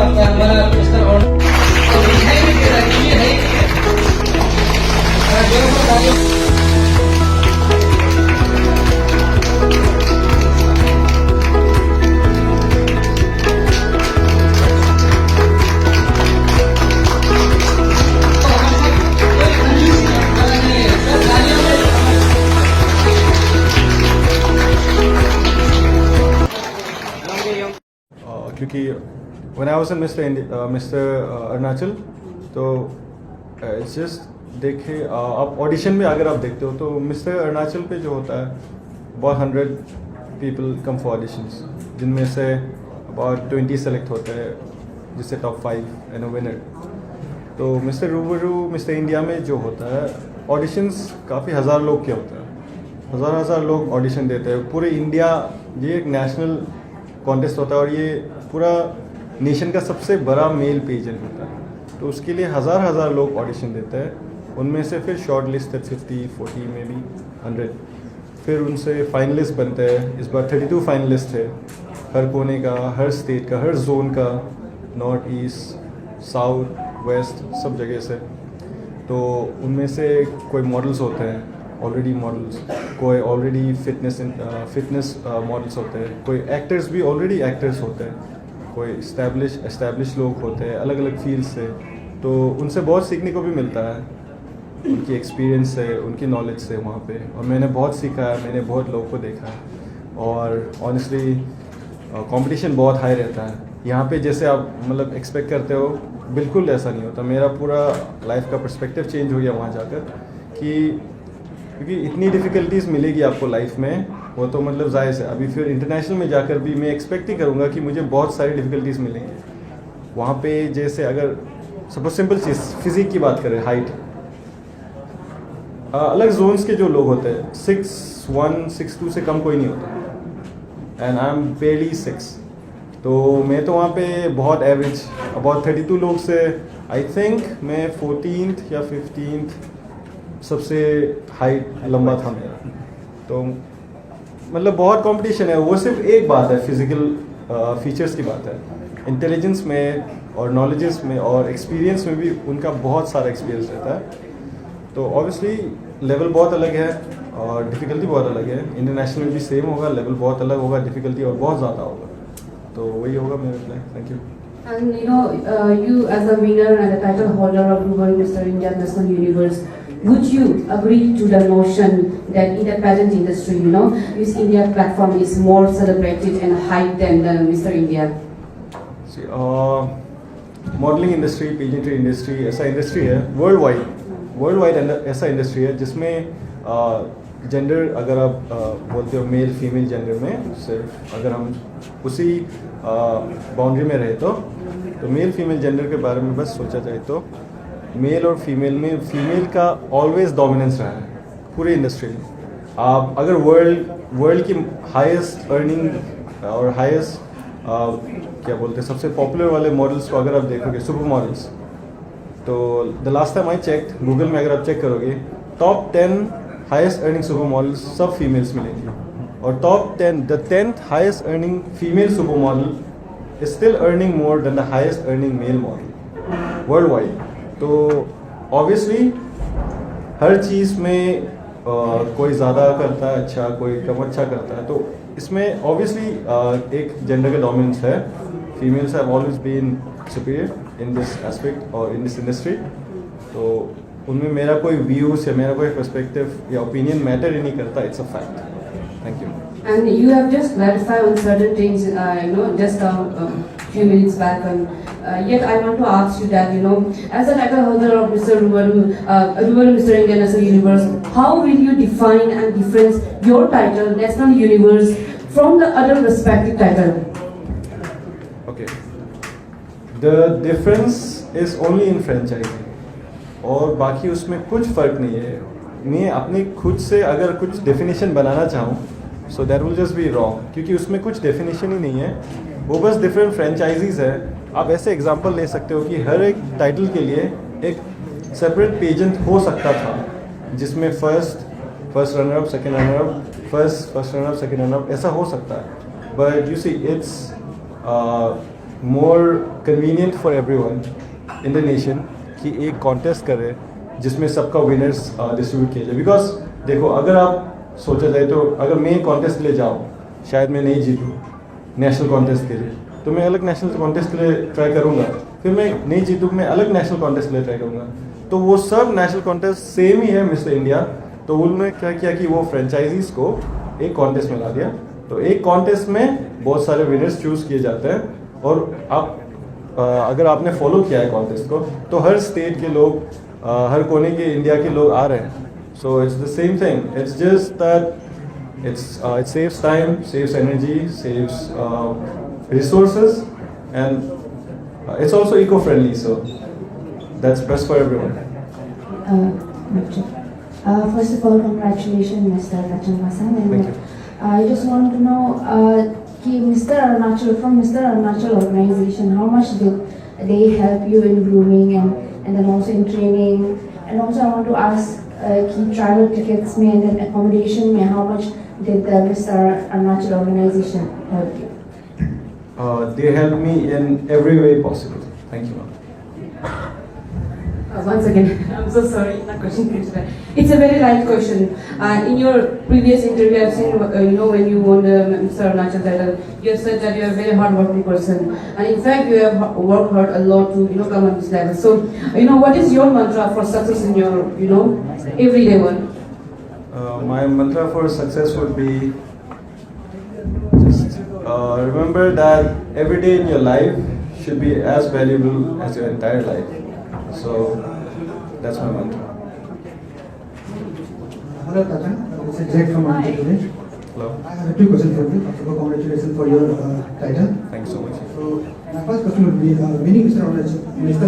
हमारा मिस्टर और क्योंकि when I was in Mr. Arunachal तो इट्स जस्ट देखिए आप ऑडिशन में अगर आप देखते हो तो मिस्टर अरुणाचल पे जो होता है बहुत 100 पीपल कम फॉर ऑडिशंस जिनमें से अबाउट 20 सेलेक्ट होते हैं जिससे टॉप 5 एंड विनर। तो मिस्टर रूबरू मिस्टर इंडिया में जो होता है ऑडिशंस काफ़ी हज़ार लोग के होते हैं, हज़ार लोग ऑडिशन देते हैं पूरे इंडिया। ये एक नेशनल कॉन्टेस्ट होता है और ये पूरा नेशन का सबसे बड़ा मेल पेजेंट होता है। तो उसके लिए हज़ार लोग ऑडिशन देते हैं, उनमें से फिर शॉर्ट लिस्ट है 50, 40 में भी 100, फिर उनसे फाइनलिस्ट बनते हैं। इस बार 32 फाइनलिस्ट थे, हर कोने का, हर स्टेट का, हर जोन का, नॉर्थ ईस्ट साउथ वेस्ट सब जगह से। तो उनमें से कोई मॉडल्स होते हैं ऑलरेडी मॉडल्स, कोई ऑलरेडी फिटनेस मॉडल्स होते हैं, कोई एक्टर्स भी ऑलरेडी एक्टर्स होते हैं, कोई एस्टैब्लिश लोग होते हैं अलग अलग फील्ड से। तो उनसे बहुत सीखने को भी मिलता है, उनकी एक्सपीरियंस से, उनकी नॉलेज से वहाँ पे। और मैंने बहुत सीखा है, मैंने बहुत लोगों को देखा है और ऑनेस्टली कंपटीशन बहुत हाई रहता है यहाँ पे। जैसे आप मतलब एक्सपेक्ट करते हो बिल्कुल ऐसा नहीं होता। मेरा पूरा लाइफ का पर्सपेक्टिव चेंज हो गया वहाँ जाकर कि क्योंकि इतनी डिफ़िकल्टीज़ मिलेगी आपको लाइफ में, वो तो मतलब जायज़ है। अभी फिर इंटरनेशनल में जाकर भी मैं एक्सपेक्ट ही करूँगा कि मुझे बहुत सारी डिफ़िकल्टीज़ मिलेंगी वहाँ पे। जैसे अगर सपोज सिंपल चीज़ फिज़िक की बात करें, हाइट, अलग जोन्स के जो लोग होते हैं 6'1", 6'2" से कम कोई नहीं होता एंड आई एम बेयरली 6। तो मैं तो वहाँ पे बहुत एवरेज अबाउट 32 लोग से आई थिंक मैं 14th या 15th सबसे हाइट लंबा था मेरा। तो मतलब बहुत कंपटीशन है। वो सिर्फ एक बात है, फिजिकल फीचर्स की बात है। इंटेलिजेंस में और नॉलेजेस में और एक्सपीरियंस में भी उनका बहुत सारा एक्सपीरियंस रहता है। तो ऑब्वियसली लेवल बहुत अलग है और डिफ़िकल्टी बहुत अलग है। इंटरनेशनल में भी सेम होगा, लेवल बहुत अलग होगा, डिफ़िकल्टी और बहुत ज़्यादा होगा। तो वही होगा मेरा plan. Thank you. And you know, you as a winner and the title holder of Ruben Mr. India National Universe, would you agree to the notion that in the pageant industry, you know, Miss India platform is more celebrated and hyped than the Mr. India? See, modelling industry, pageantry industry ऐसा industry है world wide ऐसा industry है जिसमें gender अगर आप बोलते हो male female gender में, सिर्फ अगर हम उसी बाउंड्री में रहे तो मेल फीमेल जेंडर के बारे में बस सोचा जाए तो मेल और फीमेल में फीमेल का ऑलवेज डोमिनेंस रहा है पूरी इंडस्ट्री में। आप अगर वर्ल्ड की हाईएस्ट अर्निंग और हाईएस्ट क्या बोलते हैं सबसे पॉपुलर वाले मॉडल्स को अगर आप देखोगे, सुपर मॉडल्स, तो the last time I checked Google में अगर आप चेक करोगे top 10 highest earning super models सब फीमेल्स मिलेंगी और top 10 the 10th highest earning female super model is still earning more than the highest earning male model worldwide. तो obviously हर चीज़ में कोई ज़्यादा करता है अच्छा, कोई कम अच्छा करता है। तो इसमें ऑब्वियसली एक जेंडर का डोमिनेंस है। Females have always been superior in this aspect और इन दिस इंडस्ट्री। तो उनमें मेरा कोई व्यूज़ या मेरा कोई पर्सपेक्टिव या ओपिनियन मैटर ही नहीं करता। It's a fact. Thank you. And you have just clarified on certain things, you know, just a few minutes back. Yet I want to ask you that, you know, as a title holder of Mr. Ruben Mr. India National Universe, how will you define and difference your title, National Universe, from the other respective title? Okay. The difference is only in franchising. और बाकी उसमें कुछ फ़र्क नहीं है। मैं अपनी खुद से अगर कुछ डेफिनेशन बनाना चाहूँ so that will just be wrong, क्योंकि उसमें कुछ डेफिनेशन ही नहीं है। वो बस डिफरेंट फ्रेंचाइजीज है। आप ऐसे एग्जांपल ले सकते हो कि हर एक टाइटल के लिए एक सेपरेट पेजेंट हो सकता था जिसमें first runner up, second runner up, first runner up, second runner up, ऐसा हो सकता है। But you see it's more convenient for everyone in the nation कि एक कॉन्टेस्ट करे जिसमें सबका विनर्स डिस्ट्रीब्यूट किया जाए। बिकॉज देखो, अगर आप सोचा जाए तो अगर मैं एक कॉन्टेस्ट के लिए जाऊँ, शायद मैं नहीं जीतूँ नेशनल कॉन्टेस्ट के लिए, तो मैं अलग नेशनल कॉन्टेस्ट के लिए ट्राई करूँगा, फिर मैं नहीं जीतूँ, मैं अलग नेशनल कॉन्टेस्ट के लिए ट्राई करूँगा। तो वो सब नेशनल कॉन्टेस्ट सेम ही है मिस्टर इंडिया। तो उन्होंने क्या किया कि वो फ्रेंचाइजीज को एक कॉन्टेस्ट में ला दिया। तो एक कॉन्टेस्ट में बहुत सारे विनर्स चूज़ किए जाते हैं, और आप अगर आपने फॉलो किया है कॉन्टेस्ट को, तो हर स्टेट के लोग, हर कोने के इंडिया के लोग आ रहे हैं। So it's the same thing, it's just that it saves time, saves energy, saves resources, and it's also eco friendly, so that's best for everyone. First of all, congratulations, Mr. Arunachal Masan. Thank And you. I just want to know, Mr. Arunachal, from Mr. Arunachal organization, how much did they help you in grooming and then also in training? And also I want to ask, travel tickets mein and then accommodation mein, how much did the Mr. Arunachal organization help you? They helped me in every way possible. Thank you, ma'am. Once again, I'm so sorry, my question came to that. It's a very light question. In your previous interview, I've seen, when you won the Mr. Arunachal title, you have said that you are a very hard-working person. And in fact, you have worked hard a lot to, come on this level. So, what is your mantra for success in your, everyday one? My mantra for success would be just remember that every day in your life should be as valuable as your entire life. So that's my mantra. Hello, Tatan. This is Jake from Andhra Pradesh. Hello. I have two questions for you. First of all, congratulations for your title. Thank you so much. So, my first question would be, winning Mr.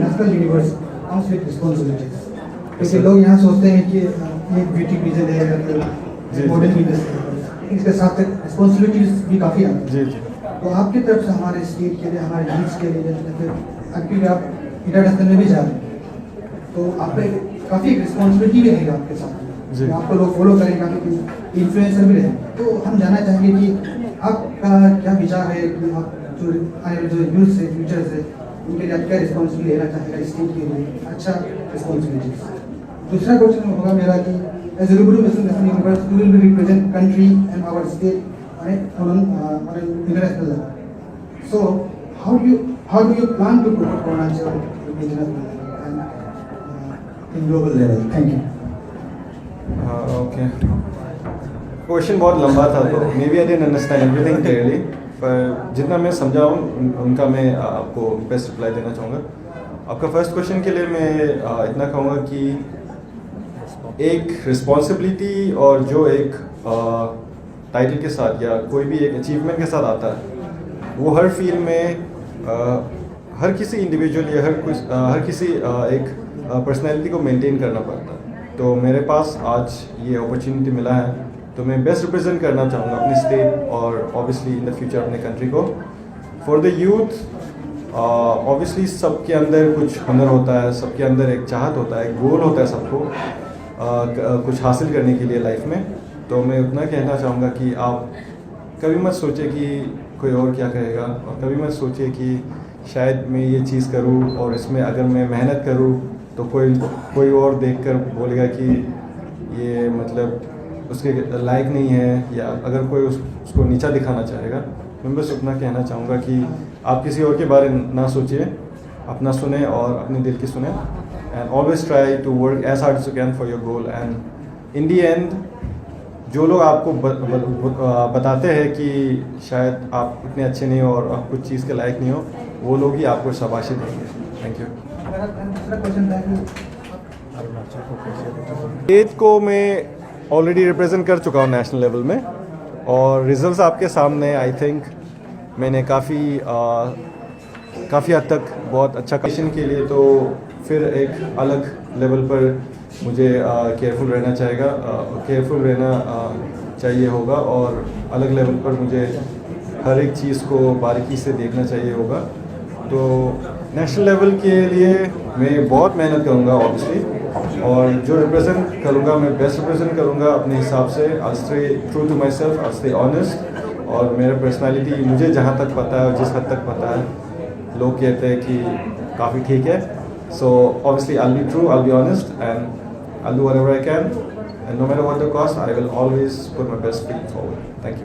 National Universe comes with responsibilities. क्योंकि लोग यहाँ सोचते हैं कि ये beauty reason है, मतलब model भी, लेकिन इसके साथ रिस्पॉन्सिबिलिटीज भी काफ़ी आती हैं। जी जी। तो आपकी तरफ से हमारे स्टेट के लिए, हमारे यूथ के लिए, या फिर क्योंकि आप इंटरनेशनल में भी जा रहे हैं, तो आप पे काफ़ी एक रिस्पॉन्सिबिलिटी भी रहेगा आपके साथ, जी। आपको लोग फॉलो करेंगे, आपके इन्फ्लुएंसर भी रहेंगे। तो हम जानना चाहेंगे कि आपका क्या विचार है कि आप जो आने वाले जो यूथ से, फ्यूचर से, उनके लिए आप क्या रिस्पॉन्सिबिलिटी लेना चाहेगा स्टेट के लिए, अच्छा रिस्पॉन्सिबिलिटी। दूसरा क्वेश्चन होगा मेरा कि as a Rubaru Mister National Universe you will be represent country and our state on international level. So how do you plan to promote Arunachal international and in global level? Thank you. Okay. Question बहुत लंबा था, तो maybe I didn't understand everything clearly, पर जितना मैं समझा हूँ उनका मैं आपको बेस्ट रिप्लाई देना चाहूँगा। आपका फर्स्ट क्वेश्चन के लिए मैं इतना कहूँगा कि एक रिस्पॉन्सिबिलिटी और जो एक टाइटल के साथ या कोई भी एक अचीवमेंट के साथ आता है, वो हर फील्ड में हर किसी इंडिविजुअल या हर किसी एक पर्सनैलिटी को मेंटेन करना पड़ता है। तो मेरे पास आज ये अपॉर्चुनिटी मिला है, तो मैं बेस्ट रिप्रेजेंट करना चाहूँगा अपनी स्टेट और ऑब्वियसली इन द फ्यूचर अपने कंट्री को। फॉर द यूथ, ऑब्वियसली सबके अंदर कुछ हुनर होता है, सबके अंदर एक चाहत होता है, एक गोल होता है सबको कुछ हासिल करने के लिए लाइफ में। तो मैं उतना कहना चाहूँगा कि आप कभी मत सोचे कि कोई और क्या कहेगा, और कभी मत सोचिए कि शायद मैं ये चीज़ करूँ और इसमें अगर मैं मेहनत करूँ तो कोई और देखकर बोलेगा कि ये मतलब उसके लायक नहीं है, या अगर कोई उसको नीचा दिखाना चाहेगा। मैं बस उतना कहना चाहूँगा कि आप किसी और के बारे में ना सोचिए, अपना सुने और अपने दिल की सुने, and always try to work as hard as you can for your goal. And in the end जो लोग आपको बताते हैं कि शायद आप इतने अच्छे नहीं हो और आप कुछ चीज़ के लायक नहीं हो, वो लोग ही आपको शाबाशी देंगे। Thank you. दूसरा क्वेश्चन था कि स्टेट को मैं ऑलरेडी रिप्रेजेंट कर चुका हूँ नेशनल लेवल में, और रिजल्ट्स आपके सामने। आई थिंक मैंने काफ़ी हद तक बहुत अच्छा क्वेश्चन के लिए, तो फिर एक अलग लेवल पर मुझे केयरफुल रहना चाहिए होगा, और अलग लेवल पर मुझे हर एक चीज़ को बारीकी से देखना चाहिए होगा। तो नेशनल लेवल के लिए मैं बहुत मेहनत करूँगा ऑब्वियसली, और जो रिप्रेजेंट करूँगा मैं बेस्ट रिप्रेजेंट करूँगा अपने हिसाब से। I stay true to myself, I stay honest, और मेरा पर्सनालिटी मुझे जहाँ तक पता है और जिस हद तक पता है लोग कहते हैं कि काफ़ी ठीक है. So obviously I'll be true, I'll be honest, and I'll do whatever I can, and no matter what the cost, I will always put my best feet forward. Thank you.